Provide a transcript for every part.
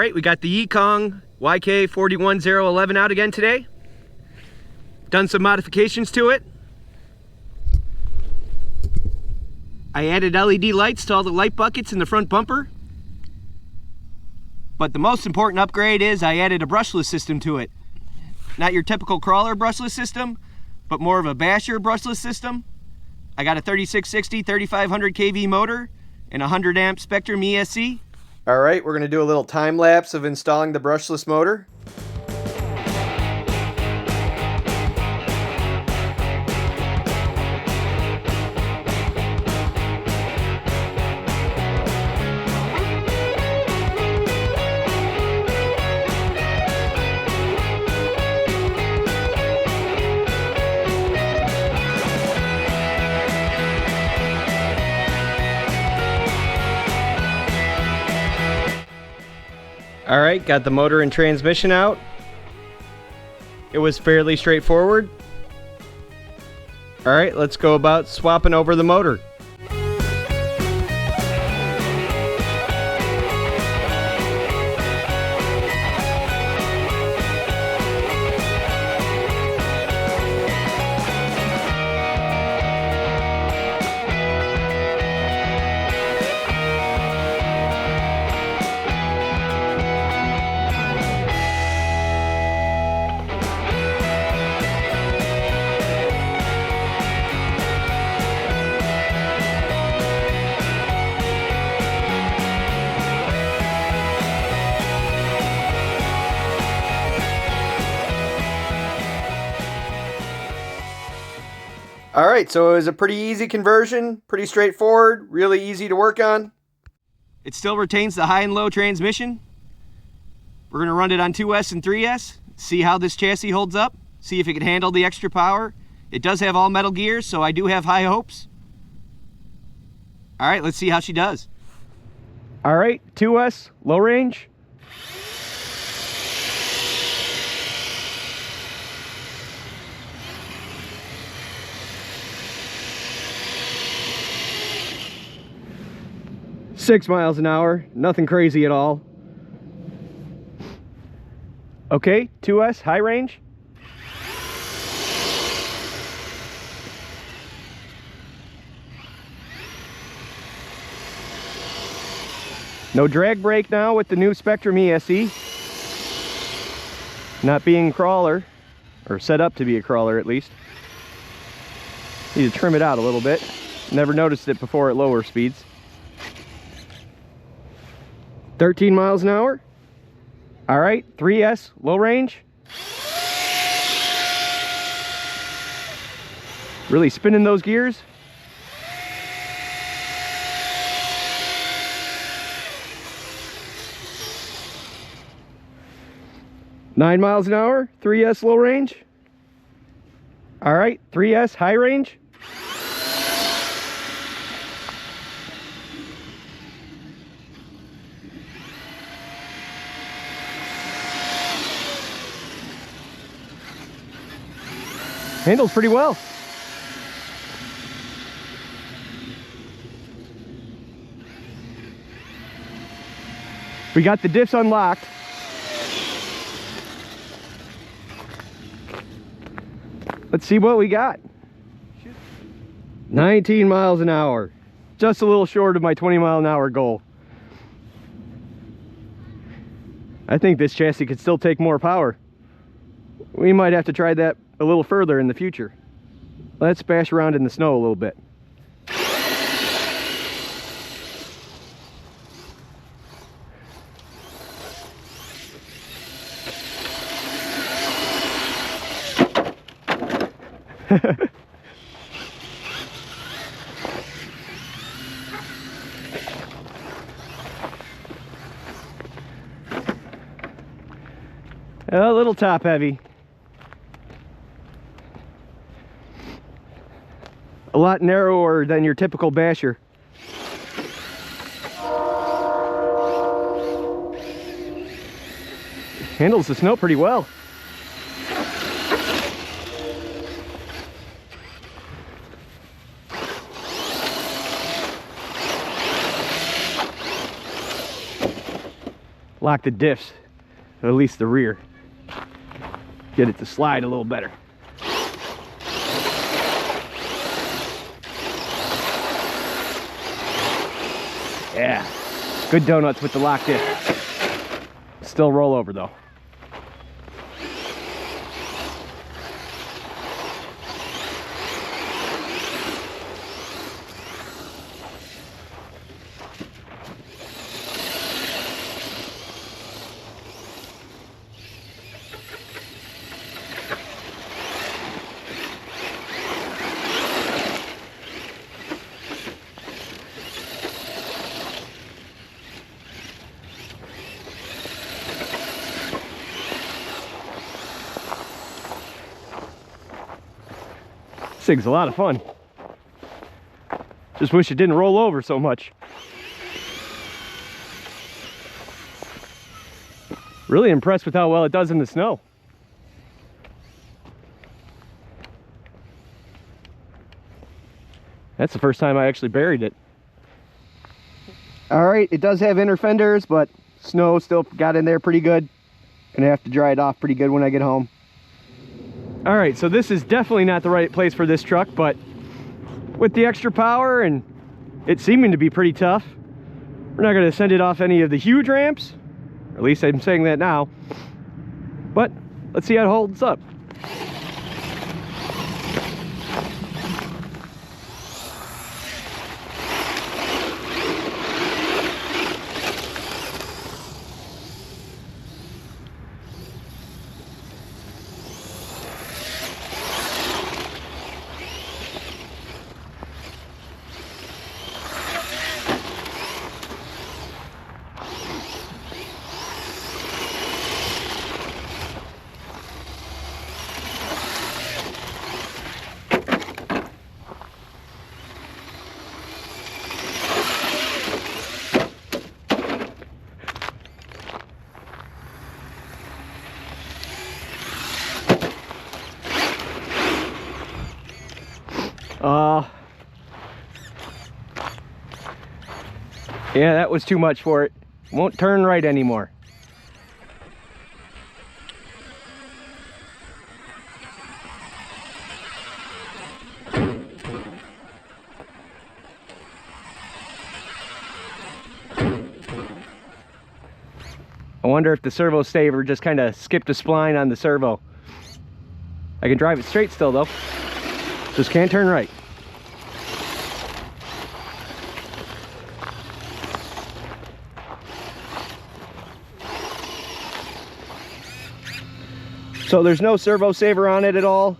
Alright, we got the Yikong YK41011 out again today. Done some modifications to it. I added LED lights to all the light buckets in the front bumper. But the most important upgrade is I added a brushless system to it. Not your typical crawler brushless system, but more of a basher brushless system. I got a 3660 3500 kV motor and a 100 amp Spektrum ESC. Alright, we're going to do a little time lapse of installing the brushless motor. Alright, got the motor and transmission out. It was fairly straightforward. Alright, let's go about swapping over the motor. Alright, so it was a pretty easy conversion, pretty straightforward, really easy to work on. It still retains the high and low transmission. We're going to run it on 2S and 3S, see how this chassis holds up, see if it can handle the extra power. It does have all metal gears, so I do have high hopes. Alright, let's see how she does. Alright, 2S, low range. Six miles an hour, nothing crazy at all. Okay, 2S, high range. No drag brake now with the new Spektrum ESC. Not being crawler, or set up to be a crawler at least. Need to trim it out a little bit. Never noticed it before at lower speeds. 13 miles an hour. All right, 3S, low range. Really spinning those gears. Nine miles an hour, 3S, low range. All right, 3S, high range. Handles pretty well. We got the diffs unlocked. Let's see what we got. 19 miles an hour. Just a little short of my 20 mile an hour goal. I think this chassis could still take more power. We might have to try that a little further in the future. Let's bash around in the snow a little bit. A little top heavy. A lot narrower than your typical basher. Handles the snow pretty well. lock the diffs, or at least the rear. Get it to slide a little better. Yeah, good donuts with the lock diff. Still roll over though. This thing's a lot of fun. Just wish it didn't roll over so much. Really impressed with how well it does in the snow. That's the first time I actually buried it. All right, it does have inner fenders, but snow still got in there pretty good. Gonna have to dry it off pretty good when I get home. All right, so this is definitely not the right place for this truck, but with the extra power and it seeming to be pretty tough, we're not gonna send it off any of the huge ramps. Or at least I'm saying that now. But let's see how it holds up. Yeah, that was too much for it. Won't turn right anymore. I wonder if the servo saver just kind of skipped a spline on the servo. I can drive it straight still though. Just can't turn right. So there's no servo saver on it at all.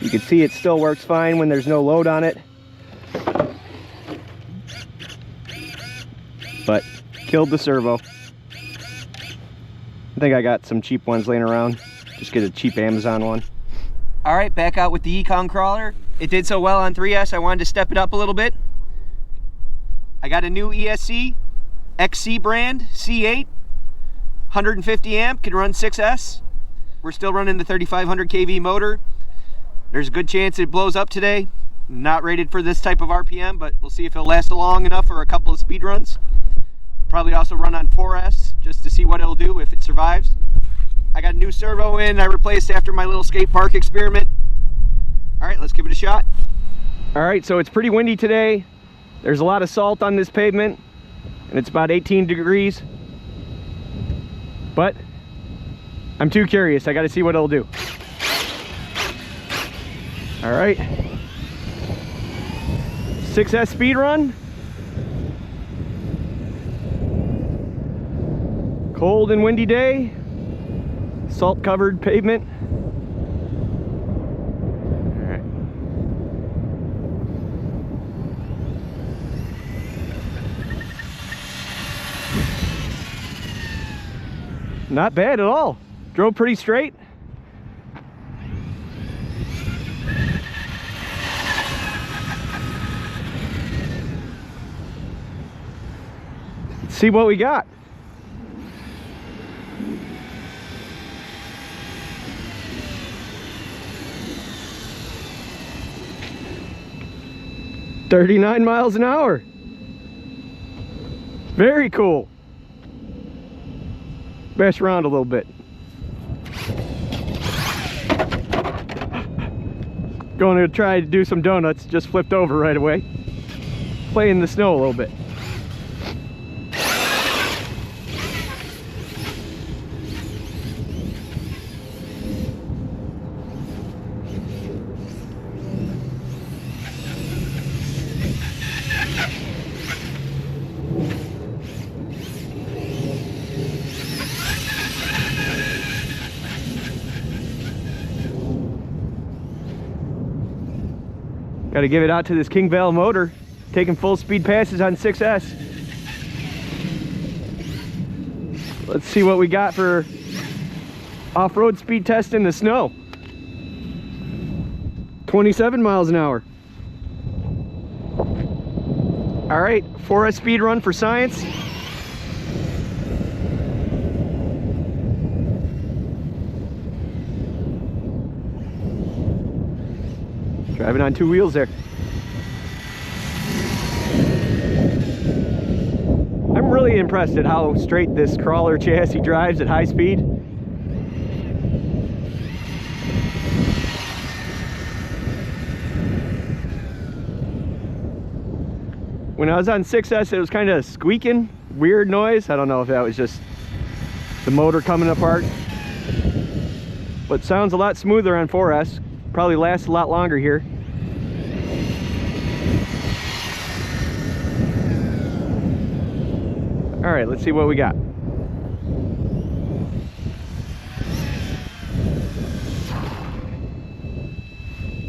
You can see it still works fine when there's no load on it. But killed the servo. I think I got some cheap ones laying around. Just get a cheap Amazon one. All right, back out with the Yikong crawler. It did so well on 3S, I wanted to step it up a little bit. I got a new ESC, XC brand, C8, 150 amp, can run 6S. We're still running the 3500 kV motor. There's a good chance it blows up today. Not rated for this type of RPM, but we'll see if it'll last long enough for a couple of speed runs. Probably also run on 4S just to see what it'll do if it survives. I got a new servo in I replaced after my little skate park experiment. All right, let's give it a shot. All right, so it's pretty windy today. There's a lot of salt on this pavement and it's about 18 degrees. But I'm too curious. I got to see what it'll do. All right. 6S speed run. Cold and windy day. Salt covered pavement. All right. Not bad at all. Drove pretty straight. Let's see what we got. .39 miles an hour. Very cool. bash around a little bit. Going to try to do some donuts, just flipped over right away. Play in the snow a little bit. Got to give it out to this King Val motor, taking full speed passes on 6S. Let's see what we got for off-road speed test in the snow. 27 miles an hour. All right, 4S speed run for science. Driving on two wheels there. I'm really impressed at how straight this crawler chassis drives at high speed. When I was on 6S, it was kind of squeaking, weird noise. I don't know if that was just the motor coming apart, but sounds a lot smoother on 4S. Probably lasts a lot longer here. All right, let's see what we got.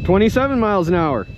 $27 miles an hour.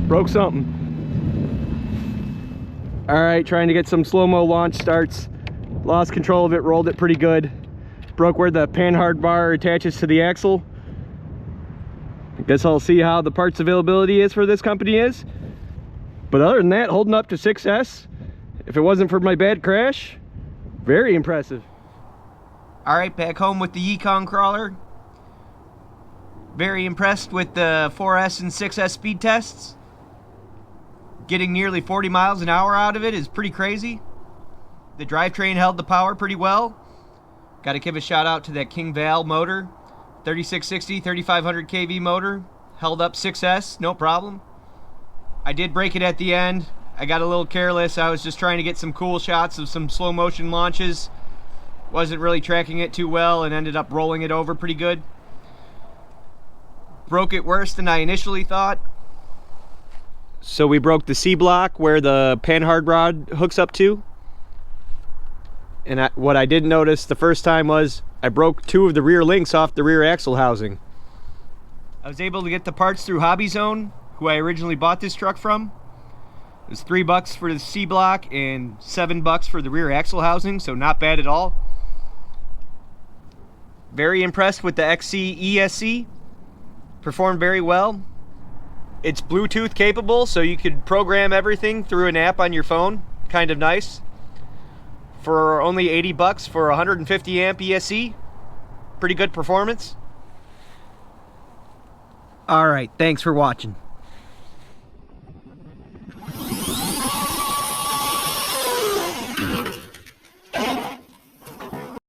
Broke something. All right, trying to get some slow-mo launch starts. Lost control of it, rolled it pretty good. Broke where the panhard bar attaches to the axle. I guess I'll see how the parts availability is for this company is. But other than that, holding up to 6S. If it wasn't for my bad crash, very impressive. All right, back home with the Yikong crawler. Very impressed with the 4S and 6S speed tests. Getting nearly 40 miles an hour out of it is pretty crazy. The drivetrain held the power pretty well. Got to give a shout out to that King Val motor. 3660, 3500 kV motor. Held up 6S, no problem. I did break it at the end. I got a little careless. I was just trying to get some cool shots of some slow motion launches. Wasn't really tracking it too well and ended up rolling it over pretty good. Broke it worse than I initially thought. So we broke the C block where the panhard rod hooks up to. And what I didn't notice the first time was I broke two of the rear links off the rear axle housing. I was able to get the parts through Hobby Zone, who I originally bought this truck from. It was $3 for the C block and $7 for the rear axle housing, so not bad at all. Very impressed with the Spektrum ESC. Performed very well. It's Bluetooth capable, so you could program everything through an app on your phone. Kind of nice. For only $80 for 150 amp ESC. Pretty good performance. All right, thanks for watching.